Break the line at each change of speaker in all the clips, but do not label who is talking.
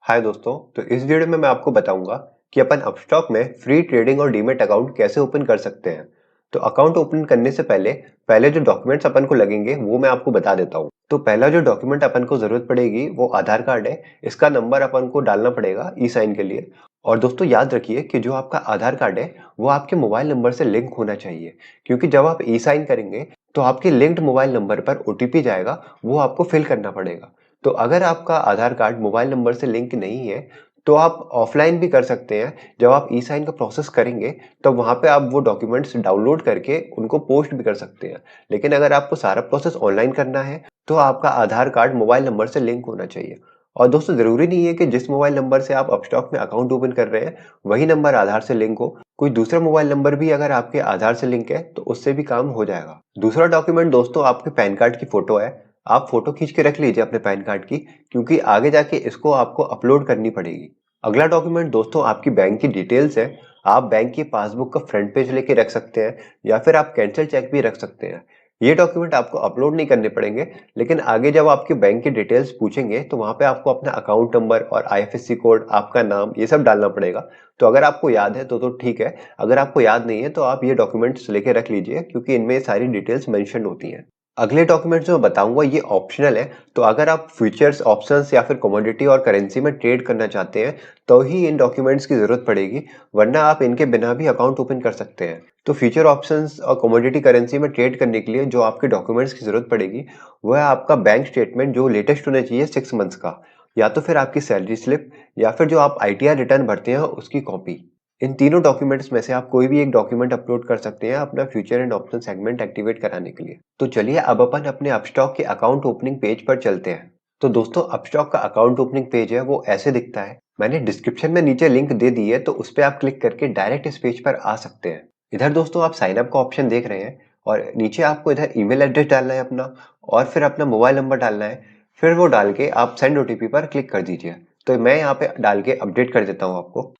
हाय दोस्तों, तो इस वीडियो में मैं आपको बताऊंगा कि अपन अपस्टॉक में फ्री ट्रेडिंग और डीमैट अकाउंट कैसे ओपन कर सकते हैं। तो अकाउंट ओपन करने से पहले जो डॉक्यूमेंट्स अपन को लगेंगे वो मैं आपको बता देता हूँ। तो पहला जो डॉक्यूमेंट अपन को जरूरत पड़ेगी वो आधार कार्ड है। इसका नंबर अपन को डालना पड़ेगा ई साइन के लिए। और दोस्तों याद रखिए कि जो आपका आधार कार्ड है वो आपके मोबाइल नंबर से लिंक होना चाहिए, क्योंकि जब आप ई साइन करेंगे तो आपके लिंक्ड मोबाइल नंबर पर ओटीपी जाएगा, वो आपको फिल करना पड़ेगा। तो अगर आपका आधार कार्ड मोबाइल नंबर से लिंक नहीं है तो आप ऑफलाइन भी कर सकते हैं। जब आप ई साइन का प्रोसेस करेंगे तो वहां पे आप वो डॉक्यूमेंट्स डाउनलोड करके उनको पोस्ट भी कर सकते हैं। लेकिन अगर आपको सारा प्रोसेस ऑनलाइन करना है तो आपका आधार कार्ड मोबाइल नंबर से लिंक होना चाहिए। और दोस्तों जरूरी नहीं है कि जिस मोबाइल नंबर से आप अपस्टॉक में अकाउंट ओपन कर रहे हैं वही नंबर आधार से लिंक हो। कोई दूसरा मोबाइल नंबर भी अगर आपके आधार से लिंक है तो उससे भी काम हो जाएगा। दूसरा डॉक्यूमेंट दोस्तों आपके पैन कार्ड की फोटो है। आप फोटो खींच के रख लीजिए अपने पैन कार्ड की, क्योंकि आगे जाके इसको आपको अपलोड करनी पड़ेगी। अगला डॉक्यूमेंट दोस्तों आपकी बैंक की डिटेल्स है। आप बैंक की पासबुक का फ्रंट पेज लेके रख सकते हैं या फिर आप कैंसिल चेक भी रख सकते हैं। ये डॉक्यूमेंट आपको अपलोड नहीं करने पड़ेंगे, लेकिन आगे जब आपके बैंक की डिटेल्स पूछेंगे तो वहां पे आपको अपना अकाउंट नंबर और आईएफएससी कोड, आपका नाम, ये सब डालना पड़ेगा। तो अगर आपको याद है तो ठीक है, अगर आपको याद नहीं है तो आप ये डॉक्यूमेंट्स लेके रख लीजिए, क्योंकि इनमें सारी डिटेल्स मेंशन होती हैं। अगले डॉक्यूमेंट जो मैं बताऊंगा ये ऑप्शनल है। तो अगर आप फ्यूचर्स, ऑप्शंस या फिर कमोडिटी और करेंसी में ट्रेड करना चाहते हैं तो ही इन डॉक्यूमेंट्स की जरूरत पड़ेगी, वरना आप इनके बिना भी अकाउंट ओपन कर सकते हैं। तो फ्यूचर ऑप्शंस और कमोडिटी करेंसी में ट्रेड करने के लिए जो आपके डॉक्यूमेंट्स की जरूरत पड़ेगी वो है आपका बैंक स्टेटमेंट जो लेटेस्ट होना चाहिए 6 मंथ्स का, या तो फिर आपकी सैलरी स्लिप, या फिर जो आप आईटीआर रिटर्न भरते हैं उसकी कॉपी। इन तीनों डॉक्यूमेंट्स में से आप कोई भी एक डॉक्यूमेंट अपलोड कर सकते हैं अपना future and option segment activate कराने के लिए। तो चलिए अब अपन अपने अपस्टॉक के अकाउंट ओपनिंग पेज पर चलते हैं। तो दोस्तों अपस्टॉक का अकाउंट ओपनिंग पेज है वो ऐसे दिखता है। मैंने डिस्क्रिप्शन में नीचे लिंक दे दी है, तो उस पर आप क्लिक करके डायरेक्ट इस पेज पर आ सकते हैं। इधर दोस्तों आप साइन अप का ऑप्शन देख रहे हैं और नीचे आपको इधर ईमेल एड्रेस डालना है अपना, और फिर अपना मोबाइल नंबर डालना है। फिर वो डाल के आप सेंड ओटीपी पर क्लिक कर दीजिए। तो मैं यहाँ पे डाल के अपडेट कर देता हूँ आपको।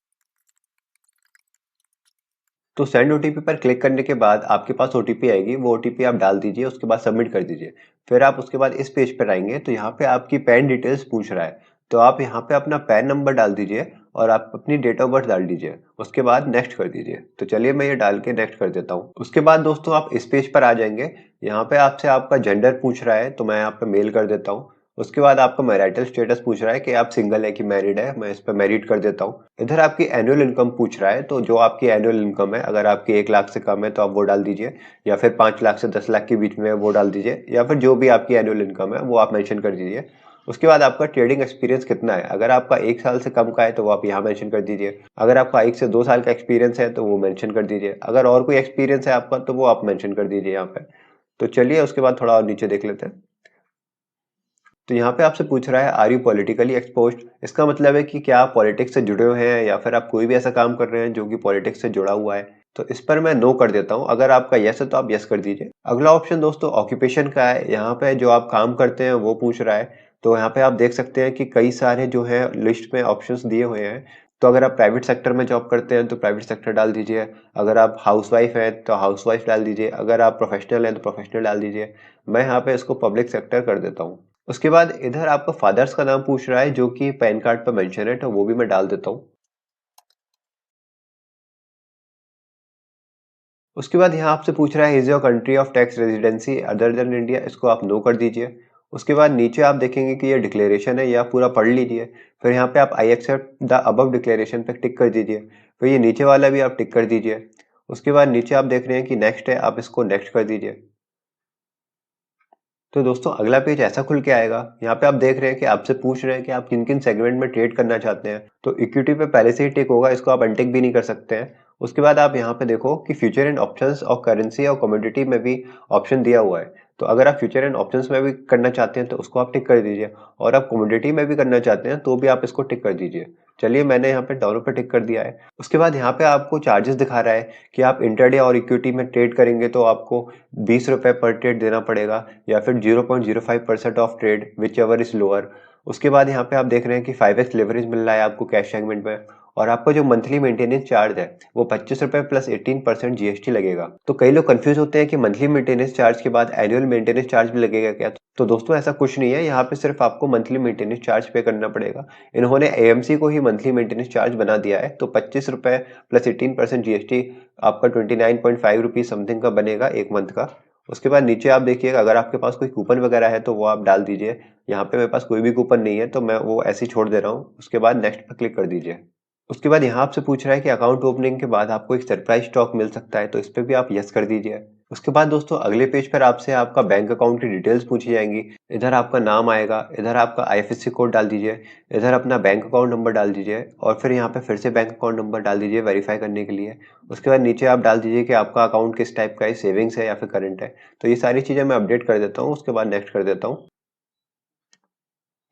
तो सेंड ओटीपी पर क्लिक करने के बाद आपके पास ओटीपी आएगी, वो ओटीपी आप डाल दीजिए, उसके बाद सबमिट कर दीजिए। फिर आप उसके बाद इस पेज पर आएंगे तो यहाँ पे आपकी पैन डिटेल्स पूछ रहा है। तो आप यहाँ पे अपना पैन नंबर डाल दीजिए और आप अपनी डेट ऑफ बर्थ डाल दीजिए, उसके बाद नेक्स्ट कर दीजिए। तो चलिए मैं ये डाल के नेक्स्ट कर देता हूँ। उसके बाद दोस्तों आप इस पेज पर आ जाएंगे। यहाँ पे आपसे आपका जेंडर पूछ रहा है, तो मैं यहाँ पे मेल कर देता हूँ। उसके बाद आपका मैरिटल स्टेटस पूछ रहा है कि आप सिंगल है कि मैरिड है, मैं इस पर मैरिड कर देता हूँ। इधर आपकी एनुअल इनकम पूछ रहा है, तो जो आपकी एनुअल इनकम है अगर आपकी 1 लाख से कम है तो आप वो डाल दीजिए, या फिर 5 लाख से 10 लाख के बीच में है वो डाल दीजिए, या फिर जो भी आपकी एनुअल इनकम है वो आप मेंशन कर दीजिए। उसके बाद आपका ट्रेडिंग एक्सपीरियंस कितना है, अगर आपका 1 साल से कम का है तो वो आप यहाँ मेंशन कर दीजिए। अगर आपका 1 से 2 साल का एक्सपीरियंस है तो वो मेंशन कर दीजिए। अगर और कोई एक्सपीरियंस है आपका तो वो आप मेंशन कर दीजिए यहाँ पे। तो चलिए उसके बाद थोड़ा और नीचे देख लेते हैं। तो यहाँ पे आपसे पूछ रहा है आर यू पॉलिटिकली एक्सपोज्ड। इसका मतलब है कि क्या आप पॉलिटिक्स से जुड़े हुए हैं या फिर आप कोई भी ऐसा काम कर रहे हैं जो कि पॉलिटिक्स से जुड़ा हुआ है। तो इस पर मैं नो कर देता हूँ। अगर आपका यस है तो आप यस कर दीजिए। अगला ऑप्शन दोस्तों ऑक्यूपेशन का है। यहाँ पे जो आप काम करते हैं वो पूछ रहा है। तो यहाँ पे आप देख सकते हैं कि कई सारे जो है लिस्ट में ऑप्शंस दिए हुए हैं। तो अगर आप प्राइवेट सेक्टर में जॉब करते हैं तो प्राइवेट सेक्टर डाल दीजिए। अगर आप हाउसवाइफ हैं तो हाउसवाइफ डाल दीजिए। अगर आप प्रोफेशनल हैं तो प्रोफेशनल डाल दीजिए। मैं यहाँ पे इसको पब्लिक सेक्टर कर देता हूँ। उसके बाद इधर आपका फादर्स का नाम पूछ रहा है जो कि पैन कार्ड पर मेंशन है, तो वो भी मैं डाल देता हूँ। उसके बाद यहाँ आपसे पूछ रहा है is your country of tax residency other than India, इसको आप नो कर दीजिए। उसके बाद नीचे आप देखेंगे कि ये डिक्लेरेशन है, यह पूरा पढ़ लीजिए। फिर यहाँ पे आप I accept the above declaration पे टिक कर दीजिए। फिर ये नीचे वाला भी आप टिक कर दीजिए। उसके बाद नीचे आप देख रहे हैं कि नेक्स्ट है, आप इसको नेक्स्ट कर दीजिए। तो दोस्तों अगला पेज ऐसा खुल के आएगा। यहाँ पे आप देख रहे हैं कि आपसे पूछ रहे हैं कि आप किन किन सेगमेंट में ट्रेड करना चाहते हैं। तो इक्विटी पे पहले से ही टिक होगा, इसको आप अनटिक भी नहीं कर सकते हैं। उसके बाद आप यहाँ पे देखो कि फ्यूचर एंड ऑप्शंस और करेंसी और कमोडिटी में भी ऑप्शन दिया हुआ है। तो अगर आप फ्यूचर एंड ऑप्शंस में भी करना चाहते हैं तो उसको आप टिक कर दीजिए, और आप कमोडिटी में भी करना चाहते हैं तो भी आप इसको टिक कर दीजिए। चलिए मैंने यहाँ पे दोनों पे टिक कर दिया है। उसके बाद यहाँ पे आपको चार्जेस दिखा रहा है कि आप इंटरडे और इक्विटी में ट्रेड करेंगे तो आपको 20 रुपए पर ट्रेड देना पड़ेगा, या फिर 0.05% of trade which ever is lower. उसके बाद यहाँ पे आप देख रहे हैं कि 5x लेवरेज मिल रहा है आपको कैश सेगमेंट में, और आपका जो मंथली मेंटेनेंस चार्ज है वो 25 रुपए प्लस 18% जीएसटी लगेगा। तो कई लोग कंफ्यूज होते हैं कि मंथली मेंटेनेंस चार्ज के बाद एनुअल मेंटेनेंस चार्ज भी लगेगा क्या। तो दोस्तों ऐसा कुछ नहीं है, यहाँ पे सिर्फ आपको मंथली मेंटेनेंस चार्ज पे करना पड़ेगा। इन्होंने एएमसी को ही मंथली मेंटेनेंस चार्ज बना दिया है, तो 25 रुपए प्लस 18% जीएसटी आपका 29.5 रुपीज समथिंग का बनेगा एक मंथ का। उसके बाद नीचे आप देखिएगा, अगर आपके पास कोई कूपन वगैरह है तो वो आप डाल दीजिए। यहाँ पे मेरे पास कोई भी कूपन नहीं है तो मैं वो ऐसे ही छोड़ दे रहा हूँ। उसके बाद नेक्स्ट पर क्लिक कर दीजिए। उसके बाद यहाँ आपसे पूछ रहा है कि अकाउंट ओपनिंग के बाद आपको एक सरप्राइज स्टॉक मिल सकता है, तो इस पे भी आप यस कर दीजिए। उसके बाद दोस्तों अगले पेज पर आपसे आपका बैंक अकाउंट की डिटेल्स पूछी जाएंगी। इधर आपका नाम आएगा, इधर आपका आईएफएससी कोड डाल दीजिए, इधर अपना बैंक अकाउंट नंबर डाल दीजिए और फिर यहाँ पे फिर से बैंक अकाउंट नंबर डाल दीजिए वेरीफाई करने के लिए। उसके बाद नीचे आप डाल दीजिए कि आपका अकाउंट किस टाइप का है, सेविंग्स है या फिर करंट है। तो ये सारी चीजें मैं अपडेट कर देता हूँ, उसके बाद नेक्स्ट कर देता हूँ।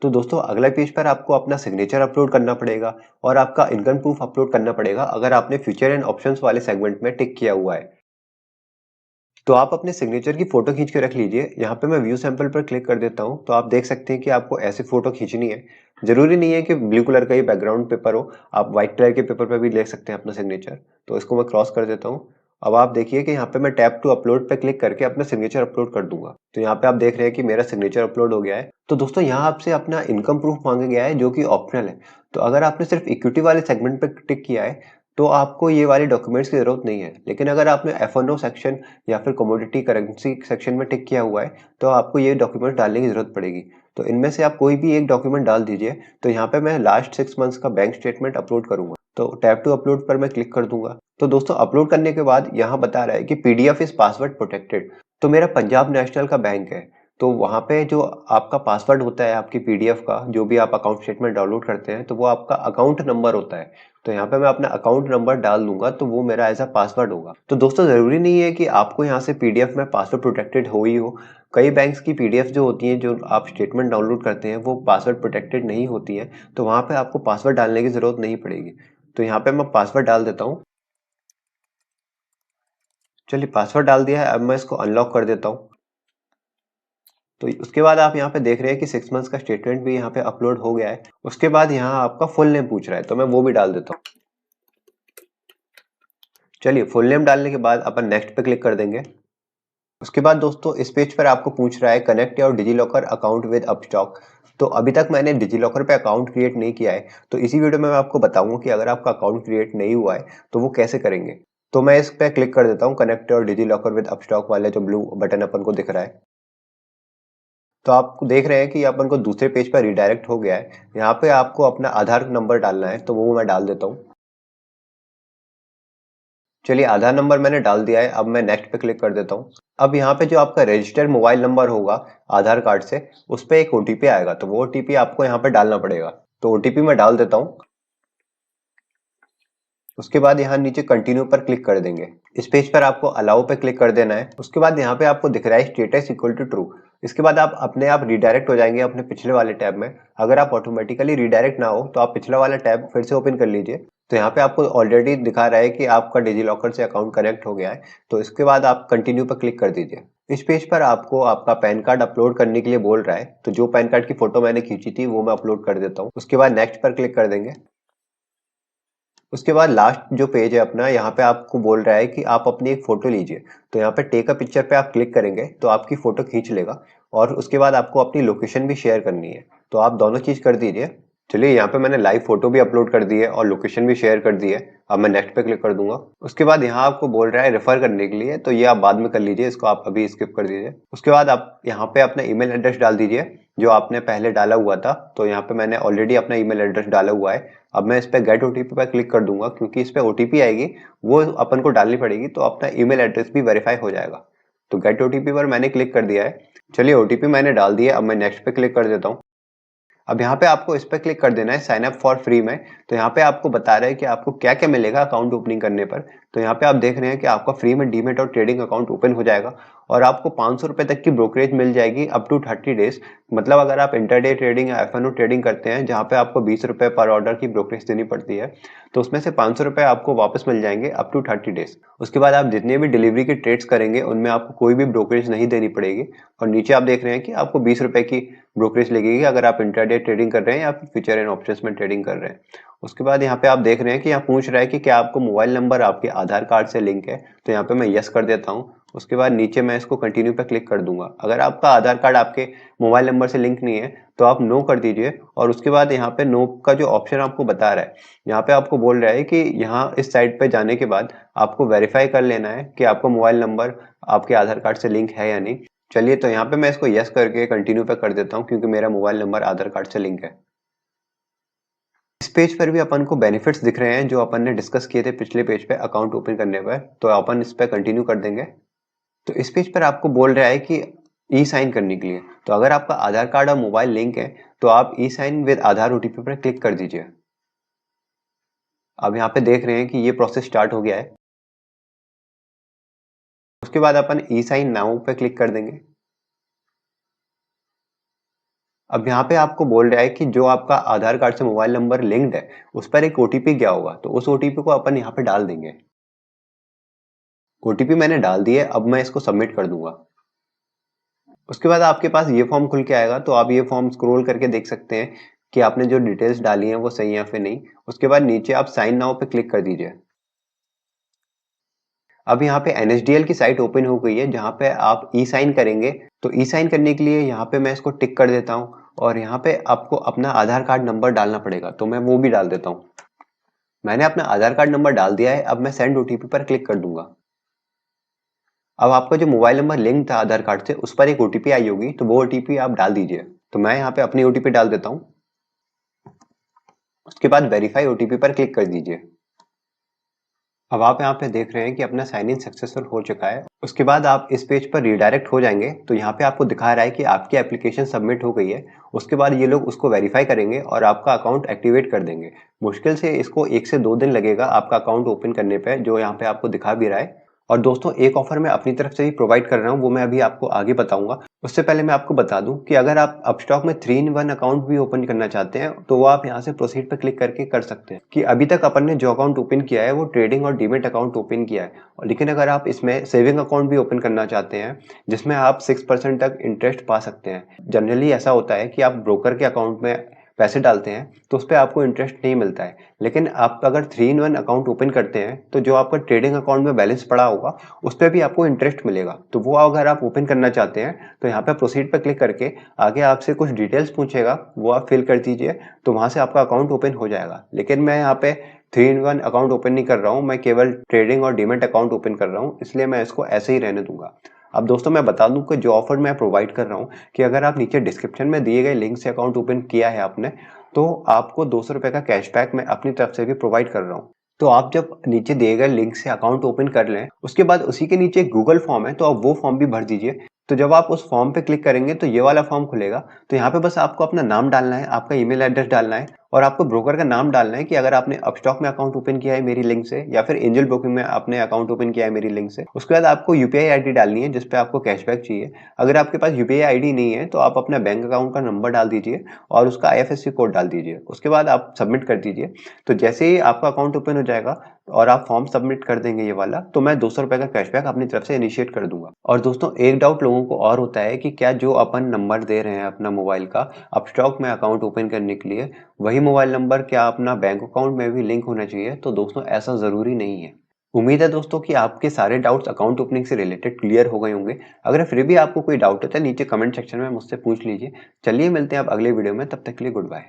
तो दोस्तों अगला पेज पर आपको अपना सिग्नेचर अपलोड करना पड़ेगा और आपका इनकम प्रूफ अपलोड करना पड़ेगा अगर आपने फ्यूचर एंड ऑप्शंस वाले सेगमेंट में टिक किया हुआ है। तो आप अपने सिग्नेचर की फोटो खींच के रख लीजिए। यहाँ पे मैं व्यू सैंपल पर क्लिक कर देता हूँ, तो आप देख सकते हैं कि आपको ऐसे फोटो खींचनी है। जरूरी नहीं है कि ब्लू कलर का ही बैकग्राउंड पेपर हो, आप व्हाइट कलर के पेपर पर भी ले सकते हैं अपना सिग्नेचर। तो इसको मैं क्रॉस कर देता हूँ। अब आप देखिए कि यहाँ पे मैं टैप टू अपलोड पे क्लिक करके अपना सिग्नेचर अपलोड कर दूंगा। तो यहाँ पे आप देख रहे हैं कि मेरा सिग्नेचर अपलोड हो गया है। तो दोस्तों यहाँ आपसे अपना इनकम प्रूफ मांगा गया है जो कि ऑप्शनल है। तो अगर आपने सिर्फ इक्विटी वाले सेगमेंट पे टिक किया है तो आपको ये वाले डॉक्यूमेंट्स की जरूरत नहीं है। लेकिन अगर आपने F&O सेक्शन या फिर कमोडिटी करेंसी सेक्शन में टिक किया हुआ है तो आपको ये डॉक्यूमेंट डालने की जरूरत पड़ेगी। तो इनमें से आप कोई भी एक डॉक्यूमेंट डाल दीजिए। तो यहाँ पे मैं लास्ट 6 मंथ्स का बैंक स्टेटमेंट अपलोड करूंगा, तो टैप टू अपलोड पर मैं क्लिक कर दूंगा। तो दोस्तों अपलोड करने के बाद यहाँ बता रहा है कि पीडीएफ इज पासवर्ड प्रोटेक्टेड। तो मेरा पंजाब नेशनल का बैंक है, तो वहाँ पे जो आपका पासवर्ड होता है आपकी पीडीएफ का, जो भी आप अकाउंट स्टेटमेंट डाउनलोड करते हैं, तो वो आपका अकाउंट नंबर होता है। तो यहाँ पे मैं अपना अकाउंट नंबर डाल दूंगा तो वो मेरा एज अ पासवर्ड होगा। तो दोस्तों जरूरी नहीं है कि आपको यहाँ से पीडीएफ में पासवर्ड प्रोटेक्टेड हो ही हो। कई बैंक्स की पीडीएफ जो होती हैं, जो आप स्टेटमेंट डाउनलोड करते हैं, वो पासवर्ड प्रोटेक्टेड नहीं होती हैं। तो वहाँ पे आपको पासवर्ड डालने की जरूरत नहीं पड़ेगी। तो यहाँ पे मैं पासवर्ड डाल देता हूँ। चलिए पासवर्ड डाल दिया है, अब मैं इसको अनलॉक कर देता हूँ। तो उसके बाद आप यहाँ पे देख रहे हैं कि 6 मंथ्स का स्टेटमेंट भी यहाँ पे अपलोड हो गया है। उसके बाद यहाँ आपका फुल नेम पूछ रहा है, तो मैं वो भी डाल देता हूँ। चलिए फुल नेम डालने के बाद अपन नेक्स्ट पे क्लिक कर देंगे। उसके बाद दोस्तों इस पेज पर आपको पूछ रहा है connect your DigiLocker account with Upstox. तो अभी तक मैंने डिजीलॉकर पे अकाउंट क्रिएट नहीं किया है, तो इसी वीडियो में मैं आपको बताऊंगा कि अगर आपका अकाउंट क्रिएट नहीं हुआ है तो वो कैसे करेंगे। तो मैं इस पे क्लिक कर देता हूँ, connect your DigiLocker with Upstox वाले जो ब्लू बटन अपन को दिख रहा है। तो आप देख रहे हैं कि अपन को दूसरे पेज पर रिडायरेक्ट हो गया है। यहाँ पे आपको अपना आधार नंबर डालना है, तो वो मैं डाल देता हूँ। चलिए आधार नंबर मैंने डाल दिया है, अब मैं नेक्स्ट पे क्लिक कर देता हूँ। अब यहाँ पे जो आपका रजिस्टर्ड मोबाइल नंबर होगा आधार कार्ड से, उस पे एक ओटीपी आएगा, तो वो ओटीपी आपको यहाँ पे डालना पड़ेगा। तो ओटीपी मैं डाल देता हूँ। उसके बाद यहाँ नीचे कंटिन्यू पर क्लिक कर देंगे। इस पेज पर आपको अलाउ पे क्लिक कर देना है। उसके बाद यहाँ पे आपको दिख रहा है स्टेटस इक्वल टू ट्रू। इसके बाद आप अपने आप रिडायरेक्ट हो जाएंगे अपने पिछले वाले टैब में। अगर आप ऑटोमेटिकली रिडायरेक्ट ना हो तो आप पिछला वाला टैब फिर से ओपन कर लीजिए। तो यहाँ पे आपको ऑलरेडी दिखा रहा है कि आपका डिजीलॉकर से अकाउंट कनेक्ट हो गया है। तो इसके बाद आप कंटिन्यू पर क्लिक कर दीजिए। इस पेज पर आपको आपका पैन कार्ड अपलोड करने के लिए बोल रहा है, तो जो पैन कार्ड की फोटो मैंने खींची थी वो मैं अपलोड कर देता हूँ। उसके बाद नेक्स्ट पर क्लिक कर देंगे। उसके बाद लास्ट जो पेज है अपना, यहाँ पे आपको बोल रहा है कि आप अपनी एक फोटो लीजिए। तो यहाँ पे टेक अ पिक्चर पे आप क्लिक करेंगे तो आपकी फोटो खींच लेगा और उसके बाद आपको अपनी लोकेशन भी शेयर करनी है। तो आप दोनों चीज कर दीजिए। चलिए यहाँ पे मैंने लाइव फोटो भी अपलोड कर दी है और लोकेशन भी शेयर कर दी है। अब मैं नेक्स्ट पे क्लिक कर दूंगा। उसके बाद यहाँ आपको बोल रहा है रेफर करने के लिए, तो ये आप बाद में कर लीजिए, इसको आप अभी स्किप कर दीजिए। उसके बाद आप यहाँ पे अपना ईमेल एड्रेस डाल दीजिए जो आपने पहले डाला हुआ था। तो यहाँ पे मैंने ऑलरेडी अपना ईमेल एड्रेस डाला हुआ है। अब मैं इस पे गेट ओटीपी पर क्लिक कर दूंगा, क्योंकि इस पे ओटीपी आएगी वो अपन को डालनी पड़ेगी, तो अपना ईमेल एड्रेस भी वेरीफाई हो जाएगा। तो गेट ओटीपी पर मैंने क्लिक कर दिया है। चलिए ओटीपी मैंने डाल दिया, अब मैं नेक्स्ट पे क्लिक कर देता हूँ। अब यहाँ पे आपको इस पे क्लिक कर देना है साइन अप फॉर फ्री में। तो यहाँ पे आपको बता रहा है कि आपको क्या क्या मिलेगा अकाउंट ओपनिंग करने पर। तो यहाँ पे आप देख रहे हैं कि आपका फ्री में डीमेट और ट्रेडिंग अकाउंट ओपन हो जाएगा और आपको 500 रुपए तक की ब्रोकरेज मिल जाएगी अप टू 30 डेज। मतलब अगर आप इंटरडे ट्रेडिंग या एफएनओ ट्रेडिंग करते हैं जहाँ पे आपको 20 रुपए पर ऑर्डर की ब्रोकरेज देनी पड़ती है, तो उसमें से 500 रुपए आपको वापस मिल जाएंगे अप टू 30 डेज। उसके बाद आप जितने भी डिलीवरी के ट्रेड्स करेंगे उनमें आपको कोई भी ब्रोकरेज नहीं देनी पड़ेगी। और नीचे आप देख रहे हैं कि आपको 20 रुपए की ब्रोकरेज लगेगी अगर आप इंटरडे ट्रेडिंग कर रहे हैं या फिर फ्यूचर एंड ऑप्शंस में ट्रेडिंग कर रहे हैं। उसके बाद यहाँ पे आप देख रहे हैं कि यहाँ पूछ रहा है कि क्या आपको मोबाइल नंबर आपके आधार कार्ड से लिंक है, तो यहाँ पे मैं यस कर देता हूँ। उसके बाद नीचे मैं इसको कंटिन्यू पे क्लिक कर दूंगा। अगर आपका आधार कार्ड आपके मोबाइल नंबर से लिंक नहीं है तो आप नो कर दीजिए और उसके बाद यहाँ पे नो का जो ऑप्शन आपको बता रहा है, यहाँ पे आपको बोल रहा है कि यहाँ इस साइट पे जाने के बाद आपको वेरीफाई कर लेना है कि आपका मोबाइल नंबर आपके आधार कार्ड से लिंक है या नहीं। चलिए, तो यहाँ पे मैं इसको यस करके कंटिन्यू पे कर देता हूँ क्योंकि मेरा मोबाइल नंबर आधार कार्ड से लिंक है। इस पेज पर भी अपन को बेनिफिट्स दिख रहे हैं जो अपन ने डिस्कस किए थे पिछले पेज पे अकाउंट ओपन करने पर, तो अपन इस पे कंटिन्यू कर देंगे। तो इस पेज पर आपको बोल रहा है कि ई साइन करने के लिए, तो अगर आपका आधार कार्ड और मोबाइल लिंक है तो आप ई साइन विद आधार ओटीपी पर क्लिक कर दीजिए। अब यहाँ पे देख रहे हैं कि ये प्रोसेस स्टार्ट हो गया है। उसके बाद अपन ई साइन नाउ पे क्लिक कर देंगे। अब यहाँ पे आपको बोल रहा है कि जो आपका आधार कार्ड से मोबाइल नंबर लिंक्ड है उस पर एक ओटीपी गया होगा, तो उस ओटीपी को अपन यहाँ पे डाल देंगे। ओटीपी मैंने डाल दिया है, अब मैं इसको सबमिट कर दूंगा। उसके बाद आपके पास ये फॉर्म खुल के आएगा, तो आप ये फॉर्म स्क्रॉल करके देख सकते हैं कि आपने जो डिटेल्स डाली हैं वो सही है या फिर नहीं। उसके बाद नीचे आप साइन नाउ पे क्लिक कर दीजिए। अब यहाँ पे NSDL की साइट ओपन हो गई है जहाँ पे आप ई साइन करेंगे। तो ई साइन करने के लिए यहाँ पे मैं इसको टिक कर देता हूँ और यहाँ पे आपको अपना आधार कार्ड नंबर डालना पड़ेगा, तो मैं वो भी डाल देता हूँ। मैंने अपना आधार कार्ड नंबर डाल दिया है। अब मैं सेंड ओटीपी पर क्लिक कर दूंगा। अब आपका जो मोबाइल नंबर लिंक था आधार कार्ड से उस पर एक ओटीपी आई होगी, तो वो ओटीपी आप डाल दीजिए। तो मैं यहाँ पे अपनी ओटीपी डाल देता हूँ। उसके बाद वेरीफाई ओटीपी पर क्लिक कर दीजिए। अब आप यहाँ पे देख रहे हैं कि अपना साइन इन सक्सेसफुल हो चुका है। उसके बाद आप इस पेज पर रीडायरेक्ट हो जाएंगे, तो यहाँ पे आपको दिखा रहा है कि आपकी एप्लीकेशन सबमिट हो गई है। उसके बाद ये लोग उसको वेरीफाई करेंगे और आपका अकाउंट एक्टिवेट कर देंगे। मुश्किल से इसको 1 से 2 दिन लगेगा आपका अकाउंट ओपन करने पे, जो यहाँ पे आपको दिखा भी रहा है। और दोस्तों, एक ऑफर मैं अपनी तरफ से भी प्रोवाइड कर रहा हूँ, वो मैं अभी आपको आगे बताऊंगा। उससे पहले मैं आपको बता दूं कि अगर आप अपस्टॉक में 3-in-1 अकाउंट भी ओपन करना चाहते हैं तो वो आप यहाँ से प्रोसीड पर क्लिक करके कर सकते हैं। कि अभी तक अपन ने जो अकाउंट ओपन किया है वो ट्रेडिंग और डीमेट अकाउंट ओपन किया है, लेकिन अगर आप इसमें सेविंग अकाउंट भी ओपन करना चाहते हैं जिसमें आप 6% तक इंटरेस्ट पा सकते हैं। जनरली ऐसा होता है कि आप ब्रोकर के अकाउंट में पैसे डालते हैं तो उस पर आपको इंटरेस्ट नहीं मिलता है, लेकिन आप अगर 3-in-1 अकाउंट ओपन करते हैं तो जो आपका ट्रेडिंग अकाउंट में बैलेंस पड़ा होगा उस पर भी आपको इंटरेस्ट मिलेगा। तो वो अगर आप ओपन करना चाहते हैं तो यहाँ पे प्रोसीड पर क्लिक करके आगे आपसे कुछ डिटेल्स पूछेगा, वो आप फिल कर दीजिए, तो वहां से आपका अकाउंट ओपन हो जाएगा। लेकिन मैं यहाँ पे 3-in-1 अकाउंट ओपन नहीं कर रहा हूँ, मैं केवल ट्रेडिंग और डीमेट अकाउंट ओपन कर रहा हूँ, इसलिए मैं इसको ऐसे ही रहने दूंगा। अब दोस्तों, मैं बता दूं कि जो ऑफर मैं प्रोवाइड कर रहा हूँ कि अगर आप नीचे डिस्क्रिप्शन में दिए गए लिंक से अकाउंट ओपन किया है आपने, तो आपको 200 रुपए का कैशबैक मैं अपनी तरफ से भी प्रोवाइड कर रहा हूँ। तो आप जब नीचे दिए गए लिंक से अकाउंट ओपन कर लें, उसके बाद उसी के नीचे एक गूगल फॉर्म है, तो आप वो फॉर्म भी भर दीजिए। तो जब आप उस फॉर्म पे क्लिक करेंगे तो ये वाला फॉर्म खुलेगा। तो यहाँ पे बस आपको अपना नाम डालना है, आपका ईमेल एड्रेस डालना है और आपको ब्रोकर का नाम डालना है कि अगर आपने अपस्टॉक में अकाउंट ओपन किया है मेरी लिंक से या फिर एंजल ब्रोकिंग में आपने अकाउंट ओपन किया है मेरी लिंक से। उसके बाद आपको यूपीआई आईडी डालनी है जिसपे आपको कैशबैक चाहिए। अगर आपके पास यूपीआई आईडी नहीं है तो आप अपना बैंक अकाउंट का नंबर डाल दीजिए और उसका आईएफएससी कोड डाल दीजिए। उसके बाद आप सबमिट कर दीजिए। तो जैसे ही आपका अकाउंट ओपन हो जाएगा और आप फॉर्म सबमिट कर देंगे ये वाला, तो मैं 200 रुपए का कैशबैक अपनी तरफ से इनिशिएट कर दूंगा। और दोस्तों, एक डाउट लोगों को और होता है कि क्या जो अपन नंबर दे रहे हैं अपना मोबाइल का अपस्टॉक में अकाउंट ओपन करने के लिए, वही मोबाइल नंबर क्या अपना बैंक अकाउंट में भी लिंक होना चाहिए? तो दोस्तों, ऐसा जरूरी नहीं है। उम्मीद है दोस्तों कि आपके सारे डाउट्स अकाउंट ओपनिंग से रिलेटेड क्लियर हो गए होंगे। अगर फिर भी आपको कोई डाउट होता है नीचे कमेंट सेक्शन में मुझसे पूछ लीजिए। चलिए, मिलते हैं अब अगले वीडियो में, तब तक के लिए गुड बाय।